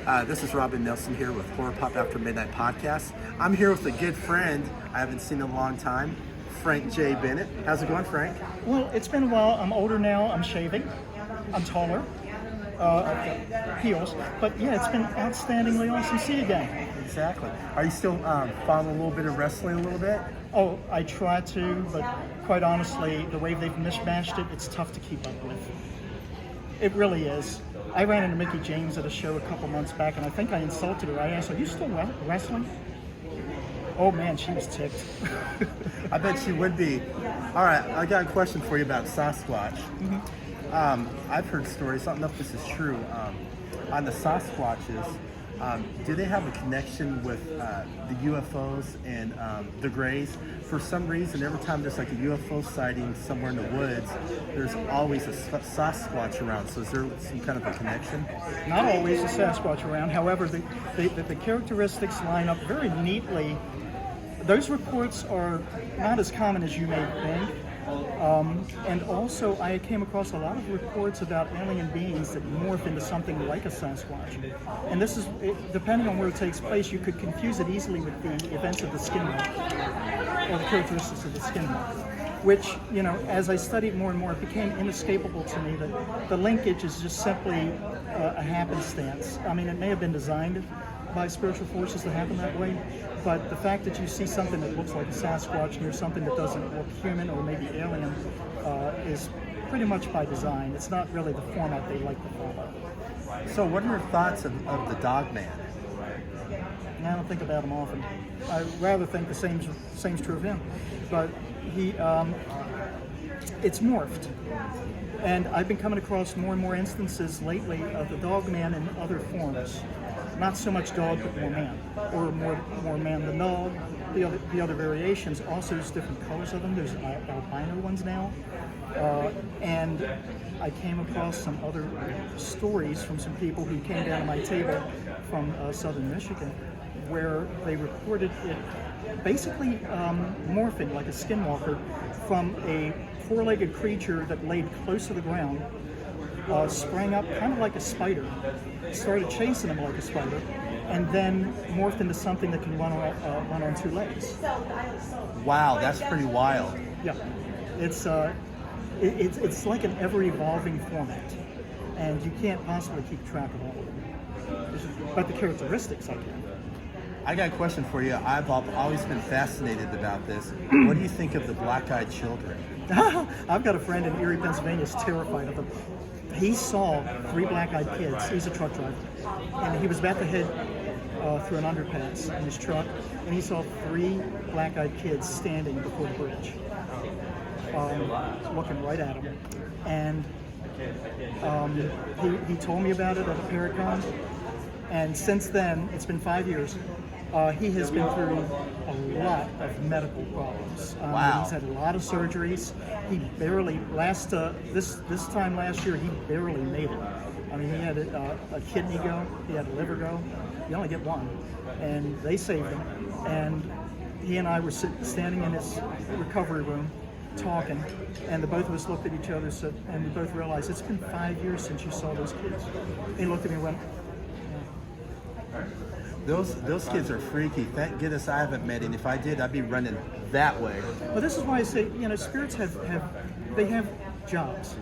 This is Robin Nelson here with Horror Pop After Midnight Podcast. I'm here with a good friend I haven't seen in a long time, Frank J. Bennett. How's it going, Frank? Well, it's been a while. I'm older now. I'm shaving. I'm taller. Heels. But yeah, it's been outstandingly awesome to see you again. Exactly. Are you still following a little bit of wrestling a little bit? Oh, I try to, but quite honestly, the way they've mishmashed it, it's tough to keep up with. It really is. I ran into Mickey James at a show a couple months back, and I think I insulted her. I asked, "Are you still wrestling?" Oh man, she was ticked. I bet she would be. All right, I got a question for you about Sasquatch. Mm-hmm. I've heard stories, I don't know if this is true, on the Sasquatches. Do they have a connection with the UFOs and the Greys? For some reason, every time there's like a UFO sighting somewhere in the woods, there's always a Sasquatch around. So is there some kind of a connection? Not always a Sasquatch around. However, the characteristics line up very neatly. Those reports are not as common as you may think. And also, I came across a lot of reports about alien beings that morph into something like a Sasquatch. And this is, depending on where it takes place, you could confuse it easily with the events of the skinwalker, or the characteristics of the skinwalker. Which, you know, as I studied more and more, it became inescapable to me that the linkage is just simply a happenstance. I mean, it may have been designed by spiritual forces to happen that way, but the fact that you see something that looks like a Sasquatch near something that doesn't look human or maybe alien is pretty much by design. It's not really the format they like to follow. So what are your thoughts of the Dogman? I don't think about him often. I rather think the same's true of him. But he, it's morphed. And I've been coming across more and more instances lately of the Dogman in other forms. Not so much dog, but more man, or more man than dog. The other variations. Also, there's different colors of them. There's albino ones now, and I came across some other stories from some people who came down to my table from southern Michigan, where they reported it basically morphing like a skinwalker from a four-legged creature that laid close to the ground. Sprang up kind of like a spider, started chasing him like a spider, and then morphed into something that can run on two legs. Wow, that's pretty wild. Yeah, it's like an ever-evolving format, and you can't possibly keep track of all of them. But the characteristics I can. I got a question for you. I've always been fascinated about this. What do you think of the black-eyed children? I've got a friend in Erie, Pennsylvania, who's terrified of them. He saw 3 black-eyed kids. He's a truck driver, and he was about to head through an underpass in his truck, and he saw 3 black-eyed kids standing before the bridge, looking right at him. And he told me about it at a Paracon, and since then, it's been 5 years. He has been through a lot of medical problems. Wow. He's had a lot of surgeries. He barely, this time last year, he barely made it. I mean, he had a kidney go, he had a liver go. You only get one. And they saved him. And he and I were standing in his recovery room talking, and the both of us looked at each other and we both realized, it's been 5 years since you saw those kids. He looked at me and went, yeah. Those kids are freaky. Thank goodness I haven't met him. If I did, I'd be running that way. Well, this is why I say, you know, spirits have jobs.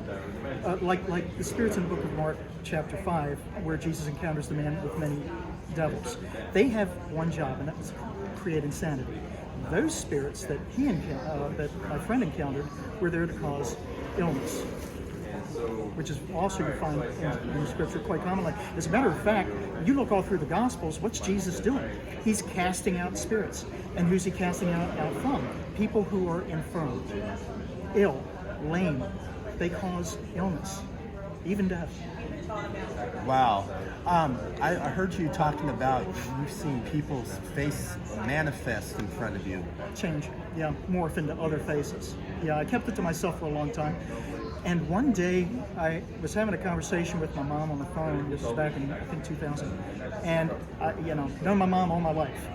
Like the spirits in the book of Mark, chapter 5, where Jesus encounters the man with many devils. They have one job, and that was create insanity. Those spirits that that my friend encountered were there to cause illness, which is also you find in Scripture quite commonly. As a matter of fact, you look all through the Gospels, what's Jesus doing? He's casting out spirits. And who's he casting out from? People who are infirm, ill, lame. They cause illness, even death. Wow. I heard you talking about you've seen people's face manifest in front of you. Change, yeah, morph into other faces. Yeah, I kept it to myself for a long time. And one day, I was having a conversation with my mom on the phone. This was back in, I think, 2000. And I, known my mom all my life.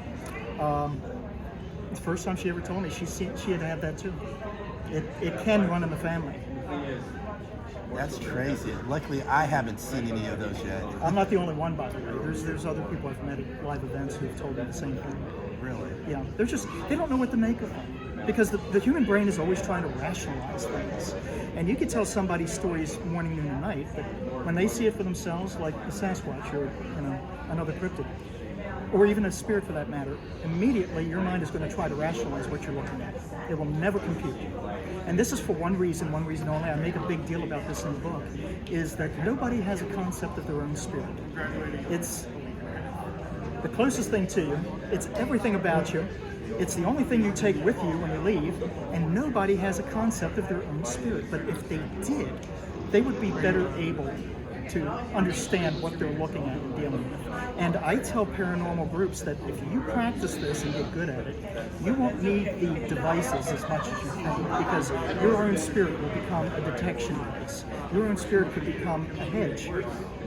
The first time she ever told me she had had that too. It can run in the family. That's crazy. Luckily, I haven't seen any of those yet. I'm not the only one, by the way. There's other people I've met at live events who've told me the same thing. Really? Yeah, they don't know what to make of them. Because the human brain is always trying to rationalize things. And you can tell somebody's stories morning, noon, and night, but when they see it for themselves, like a Sasquatch or another cryptid, or even a spirit for that matter, immediately your mind is going to try to rationalize what you're looking at. It will never compute. And this is for one reason only. I make a big deal about this in the book, is that nobody has a concept of their own spirit. It's the closest thing to you. It's everything about you. It's the only thing you take with you when you leave, and nobody has a concept of their own spirit. But if they did, they would be better able to understand what they're looking at and dealing with. And I tell paranormal groups that if you practice this and get good at it, you won't need the devices as much as you think, because your own spirit will become a detection device. Your own spirit could become a hedge,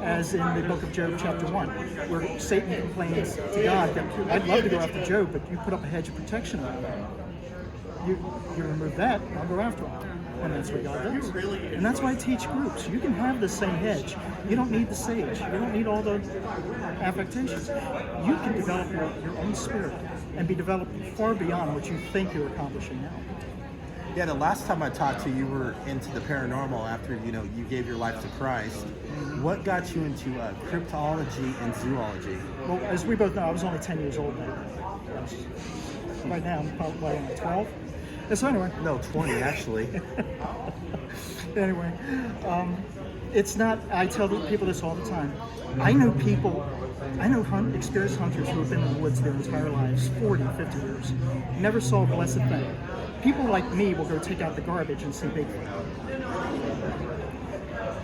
as in the book of Job chapter 1, where Satan complains to God that I'd love to go after Job, but you put up a hedge of protection around him. You remove that, I'll go after him. And that's what God does. And that's why I teach groups. You can have the same hedge. You don't need the sage. You don't need all the affectations. You can develop your own spirit and be developed far beyond what you think you're accomplishing now. Yeah, the last time I talked to you, you were into the paranormal after, you gave your life to Christ. What got you into cryptology and zoology? Well, as we both know, I was only 10 years old then. Right now, I'm probably 12. So anyway. No, 20 actually. Anyway, it's not, I tell people this all the time. I know experienced hunters who have been in the woods their entire lives, 40, 50 years, never saw a blessed thing. People like me will go take out the garbage and see Bigfoot.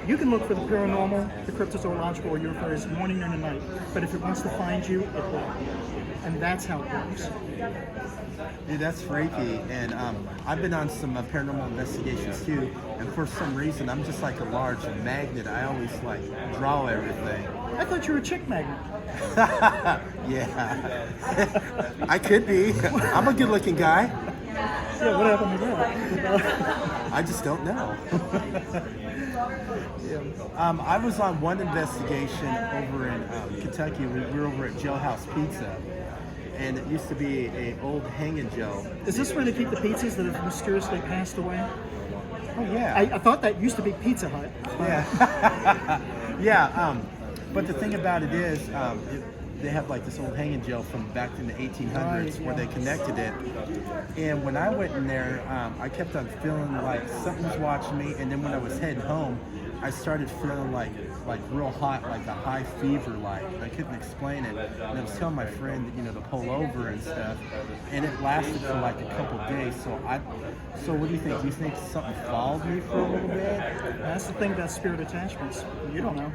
You can look for the paranormal, the cryptozoological, or UFOs morning, noon, and night, but if it wants to find you, it will. And that's how it works. Dude, that's freaky. And I've been on some paranormal investigations too, and for some reason I'm just like a large magnet. I always draw everything. I thought you were a chick magnet. Yeah. I could be. I'm a good looking guy. Yeah, what happened to that? I just don't know. I was on one investigation over in Kentucky. We were over at Jailhouse Pizza, and it used to be an old hanging jail. Is this where they keep the pizzas that have mysteriously passed away? Oh yeah. I thought that used to be Pizza Hut. Yeah. Yeah. But the thing about it is, they have this old hanging jail from back in the 1800s where they connected it. And when I went in there, I kept on feeling like something was watching me. And then when I was heading home, I started feeling like real hot, like a high fever. I couldn't explain it. And I was telling my friend, to pull over and stuff. And it lasted for a couple days. So what do you think? Do you think something followed me for a little bit? That's the thing about spirit attachments. You don't know.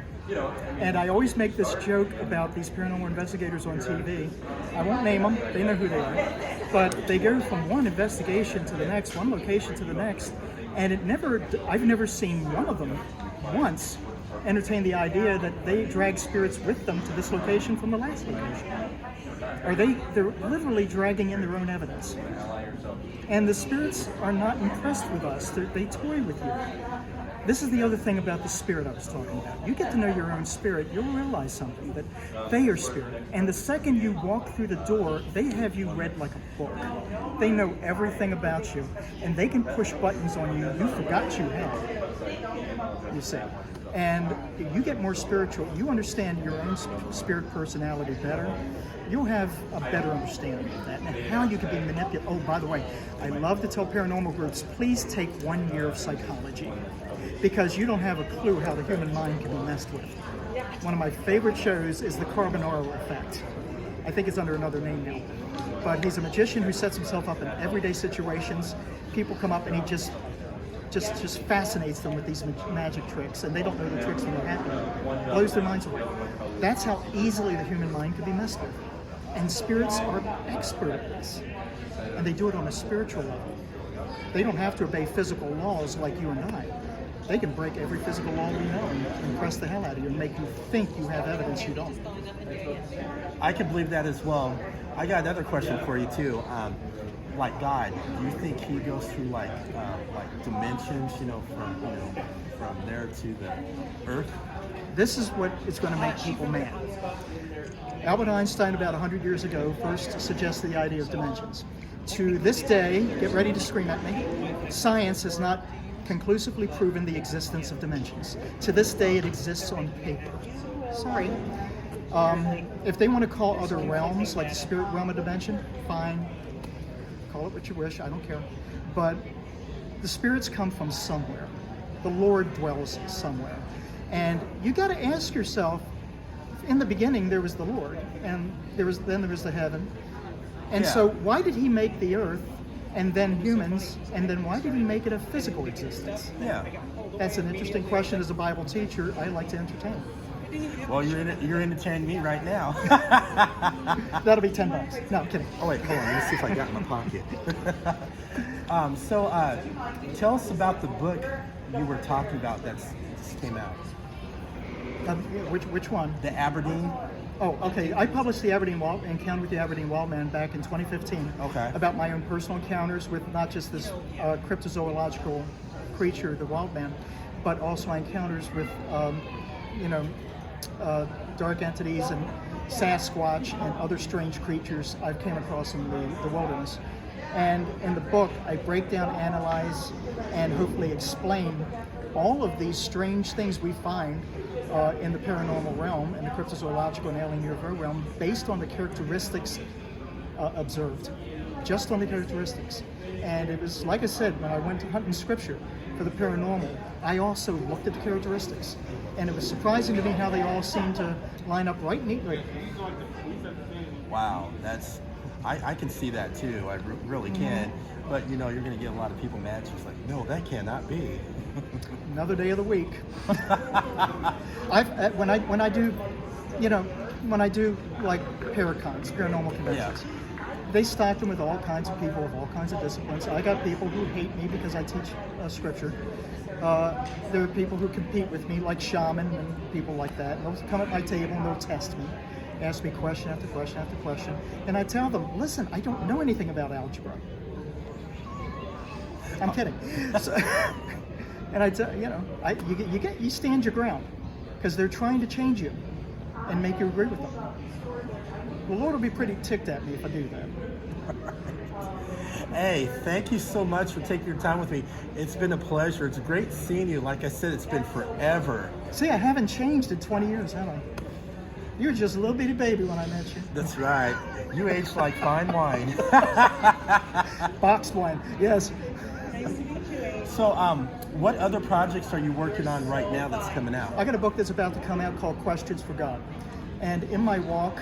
And I always make this joke about these paranormal investigators on TV. I won't name them. They know who they are. But they go from one investigation to the next, one location to the next, and I've never seen one of them once entertain the idea that they drag spirits with them to this location from the last location. Or they're literally dragging in their own evidence. And the spirits are not impressed with us. They toy with you. This is the other thing about the spirit I was talking about. You get to know your own spirit, you'll realize something, that they are spirit. And the second you walk through the door, they have you read like a book. They know everything about you, and they can push buttons on you forgot you had, you see. And you get more spiritual, you understand your own spirit personality better, you'll have a better understanding of that and how you can be manipulated. Oh, by the way, I love to tell paranormal groups, please take 1 year of psychology, because you don't have a clue how the human mind can be messed with. One of my favorite shows is the Carbonaro Effect. I think it's under another name now. But he's a magician who sets himself up in everyday situations. People come up and he just fascinates them with these magic tricks, and they don't know the tricks when they're happening. Blows their minds away. That's how easily the human mind can be messed with. And spirits are expert at this. And they do it on a spiritual level. They don't have to obey physical laws like you and I. They can break every physical law we know and impress the hell out of you and make you think you have evidence you don't. I can believe that as well. I got another question for you too. like God, do you think he goes through like dimensions, from there to the Earth? This is what is going to make people mad. Albert Einstein, about 100 years ago, first suggested the idea of dimensions. To this day, get ready to scream at me, science has not conclusively proven the existence of dimensions. To this day, it exists on paper. Sorry. If they want to call other realms, like the spirit realm a dimension, fine. Call it what you wish, I don't care. But the spirits come from somewhere. The Lord dwells somewhere. And you got to ask yourself, in the beginning there was the Lord, and there was the heaven. And so why did he make the earth and then humans, and then why did he make it a physical existence? Yeah. That's an interesting question. As a Bible teacher, I like to entertain. Well, you're entertaining me right now. That'll be $10. No, I'm kidding. Oh wait, hold on. Let me see if I got it in my pocket. Tell us about the book you were talking about that just came out. Which one? The Aberdeen. Oh, okay. I published the Encounter with the Aberdeen Wildman back in 2015. Okay. About my own personal encounters with not just this cryptozoological creature, the Wildman, but also my encounters with, dark entities and Sasquatch and other strange creatures I've came across in the wilderness. And in the book, I break down, analyze, and hopefully explain all of these strange things we find in the paranormal realm, in the cryptozoological and alien UFO realm, based on the characteristics observed, just on the characteristics. And it was, like I said, when I went to hunting scripture for the paranormal, I also looked at the characteristics. And it was surprising to me how they all seemed to line up right neatly. Wow, I can see that too. I really can. But you're going to get a lot of people mad. Just like, no, that cannot be. Another day of the week. When I do like paracons, paranormal conventions, they stock them with all kinds of people of all kinds of disciplines. I got people who hate me because I teach scripture. There are people who compete with me, like shaman and people like that. And they'll come at my table and they'll test me, ask me question after question after question, and I tell them, listen, I don't know anything about algebra. I'm kidding. So, and I tell you stand your ground, because they're trying to change you and make you agree with them. The Lord will be pretty ticked at me if I do that. Hey, thank you so much for taking your time with me. It's been a pleasure. It's great seeing you. Like I said, it's been forever. See, I haven't changed in 20 years, have I? You were just a little bitty baby when I met you. That's right. You aged like fine wine. Boxed wine, yes. So, what other projects are you working on right now that's coming out? I got a book that's about to come out called Questions for God. And in my walk,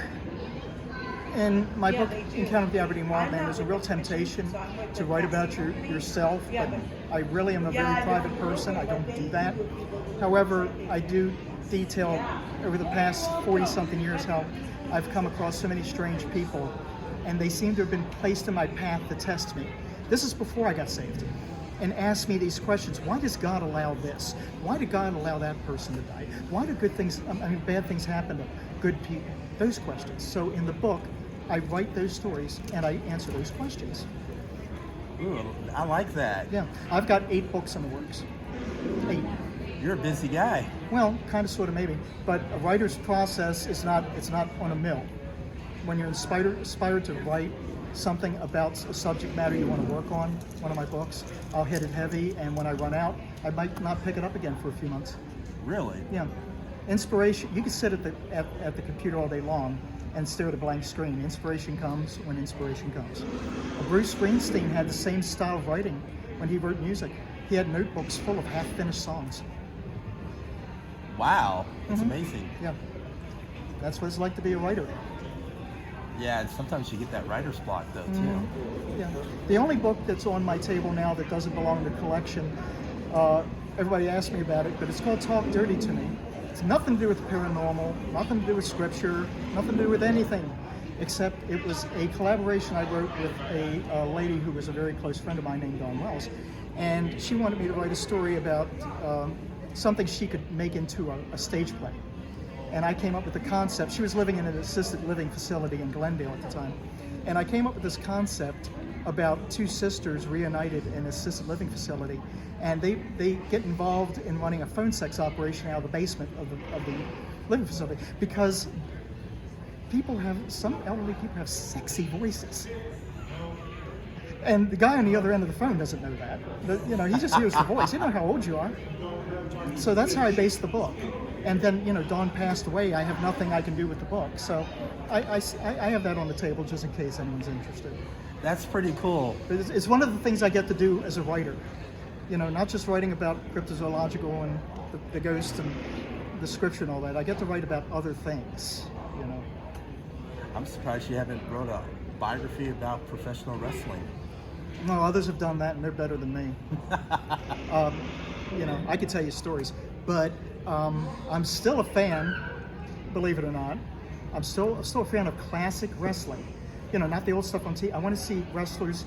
in my book, Encounter with the Aberdeen Wildman, there's a real temptation to write about yourself, but I really am a very private person. I don't do that. However, I do detail over the past 40-something years how I've come across so many strange people, and they seem to have been placed in my path to test me. This is before I got saved. And ask me these questions. Why does God allow this? Why did God allow that person to die? Why do bad things happen to good people? Those questions. So in the book, I write those stories and I answer those questions. Ooh, I like that. Yeah, I've got 8 books in the works. 8. You're a busy guy. Well, kind of, sort of, maybe. But a writer's process is not on a mill. When you're inspired to write something about a subject matter you want to work on, one of my books, I'll hit it heavy, and when I run out, I might not pick it up again for a few months. Really? Yeah. Inspiration, you can sit at the computer all day long and stare at a blank screen. Inspiration comes when inspiration comes. Bruce Springsteen had the same style of writing when he wrote music. He had notebooks full of half-finished songs. Wow, that's amazing. Yeah. That's what it's like to be a writer. Yeah, and sometimes you get that writer's block, though, too. Yeah. The only book that's on my table now that doesn't belong to the collection, everybody asks me about it, but it's called Talk Dirty to Me. It's nothing to do with paranormal, nothing to do with scripture, nothing to do with anything, except it was a collaboration I wrote with a lady who was a very close friend of mine named Dawn Wells. And she wanted me to write a story about something she could make into a stage play. And I came up with the concept. She was living in an assisted living facility in Glendale at the time. And I came up with this concept about two sisters reunited in an assisted living facility, and they get involved in running a phone sex operation out of the basement of the living facility because some elderly people have sexy voices. And the guy on the other end of the phone doesn't know that. But, he just hears the voice. You know how old you are. So that's how I based the book. And then, Dawn passed away. I have nothing I can do with the book. So I have that on the table just in case anyone's interested. That's pretty cool. It's one of the things I get to do as a writer. Not just writing about cryptozoological and the ghost and the scripture and all that. I get to write about other things, I'm surprised you haven't wrote a biography about professional wrestling. No, others have done that, and they're better than me. I could tell you stories, but I'm still a fan, believe it or not. I'm still a fan of classic wrestling. Not the old stuff on TV. I want to see wrestlers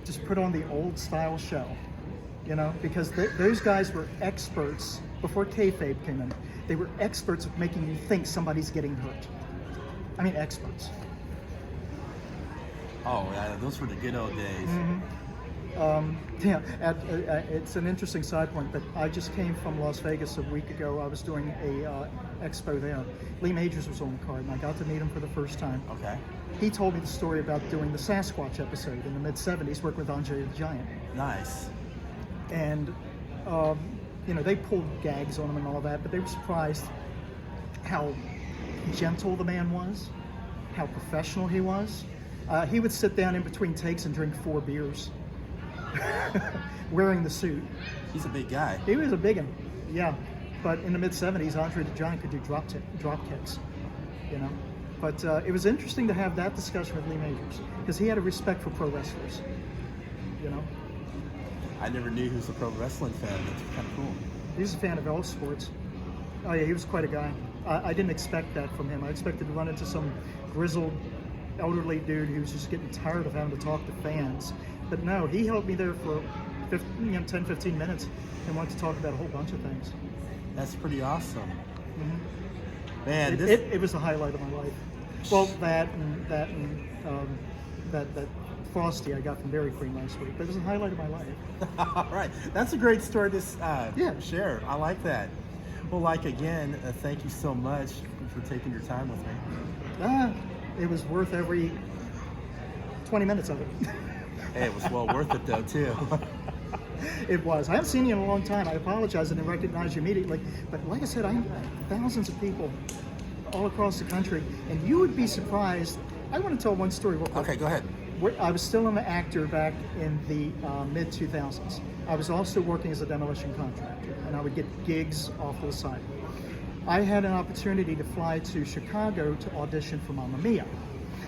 just put on the old style show. Because those guys were experts before kayfabe came in. They were experts at making you think somebody's getting hurt. I mean, experts. Oh, yeah, those were the good old days. It's an interesting side point, but I just came from Las Vegas a week ago. I was doing a expo there. Lee Majors was on the card, and I got to meet him for the first time. Okay. He told me the story about doing the Sasquatch episode in the mid-'70s, working with Andre the Giant. Nice. And, they pulled gags on him and all that, but they were surprised how gentle the man was, how professional he was. He would sit down in between takes and drink 4 beers, wearing the suit. He's a big guy. He was a big one, yeah. But in the mid-'70s, Andre the Giant could do drop kicks, But it was interesting to have that discussion with Lee Majors, because he had a respect for pro wrestlers, I never knew he was a pro wrestling fan. That's kind of cool. He was a fan of all sports. Oh yeah, he was quite a guy. I didn't expect that from him. I expected to run into some grizzled elderly dude who was just getting tired of having to talk to fans. But no, he held me there for 10, 15 minutes and wanted to talk about a whole bunch of things. That's pretty awesome. Mm-hmm. Man, it was the highlight of my life. Well, that Frosty I got from Dairy Queen last week. But it was the highlight of my life. All right. That's a great story to share. I like that. Well, again, thank you so much for taking your time with me. It was worth every 20 minutes of it. Hey, it was well worth it, though, too. It was. I haven't seen you in a long time. I apologize. I didn't recognize you immediately. But like I said, I have thousands of people all across the country, and you would be surprised. I want to tell one story real quick. Okay, go ahead. I was still an actor back in the mid-2000s. I was also working as a demolition contractor, and I would get gigs off to the side. I had an opportunity to fly to Chicago to audition for Mamma Mia.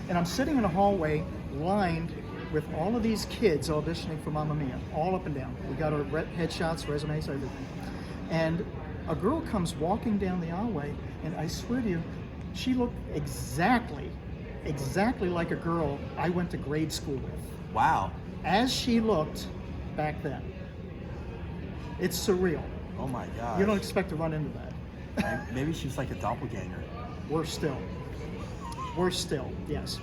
And I'm sitting in a hallway lined with all of these kids auditioning for Mamma Mia, all up and down. We got our headshots, resumes, everything. And a girl comes walking down the aisleway, and I swear to you, she looked exactly like a girl I went to grade school with. Wow. As she looked back then. It's surreal. Oh my God. You don't expect to run into that. Maybe she's like a doppelganger. Worse still, yes.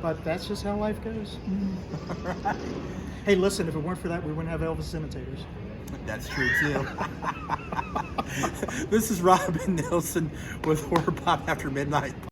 But that's just how life goes. Hey, listen, if it weren't for that, we wouldn't have Elvis imitators. That's true, too. This is Robin Nilsson with Horror Pop After Midnight.